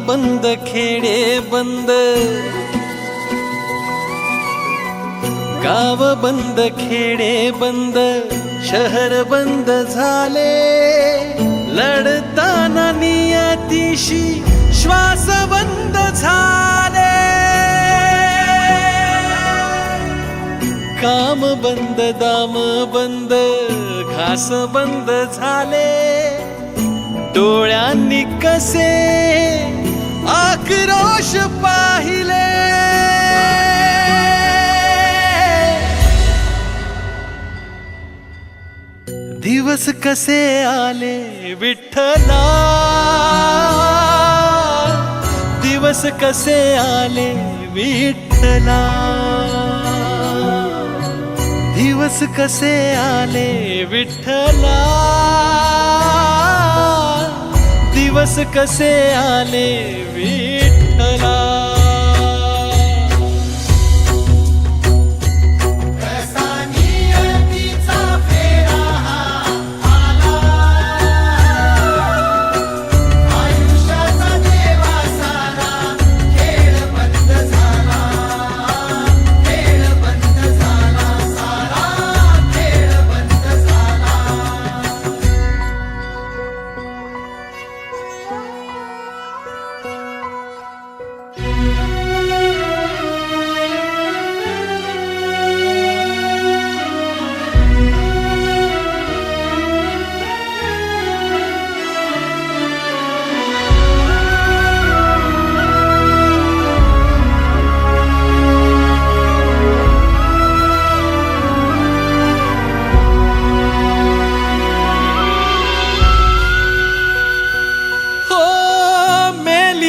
बंद खेडे बंद, गाव बंद खेडे बंद, शहर बंद झाले. लढताना नियतीशी श्वास बंद झाले. काम बंद दाम बंद, घास बंद झाले. डोळ्यांनी कसे आक्रोश पाहिले. दिवस कसे आले विठ्ठला, दिवस कसे आले विठ्ठला. दिवस कसे आले विठ्ठला, दिवस कसे आले विठ्ठला.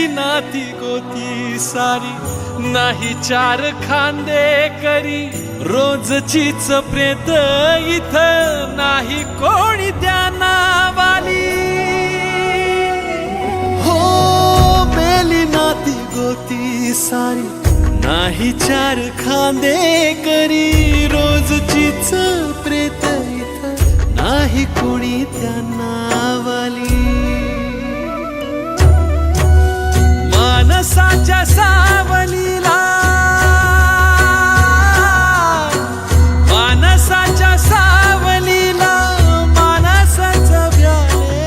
नाती गोती सारी, नाही चार खांदे करी. रोजचीच प्रेत इथं, नाही कोणी ध्यानावाली. हो मेली नाती गोती सारी, नाही चार खांदे करी. रोजचीच प्रेत इथं, नाही कोणी ध्यानावाली. मानसाच्या सावलीला, मानसाच्या सावलीला मानसाचं व्याले.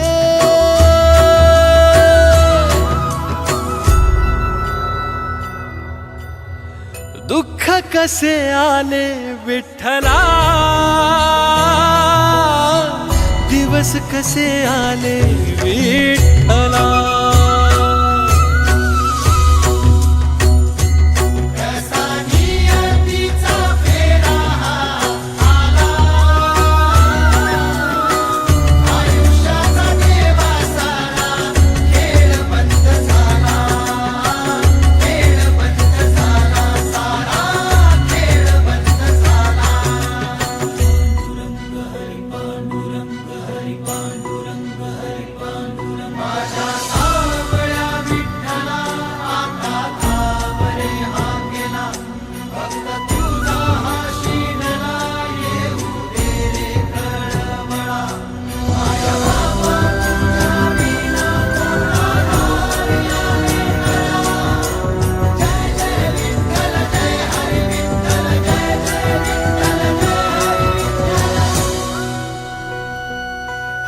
दुःख कसे आले विठ्ठला, दिवस कसे आले विठ्ठला.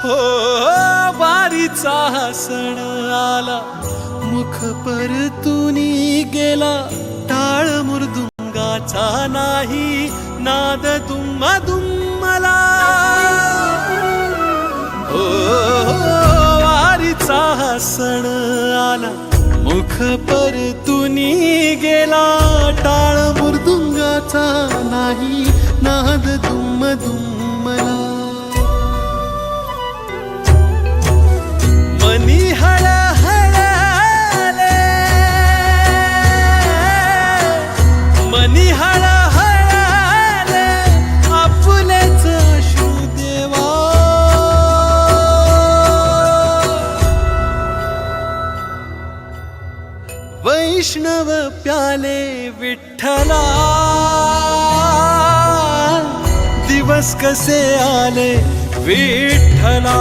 हो वारीचा हा सण आला, मुख परतुनी गेला. टाळ मृदुंगाचा नाही, नाद दुम्मा दुम्मला. हो वारीचा हा सण आला, मुख परतुनी गेला. टाळ मृदुंगाचा नाही, नाद दुम्म दुम्मला. मनी हळ हळले, मनी हळ हळले, आपुलेच अश्रू देवा. वैष्णव प्याले विठ्ठला, दिवस कसे आले विठ्ठला.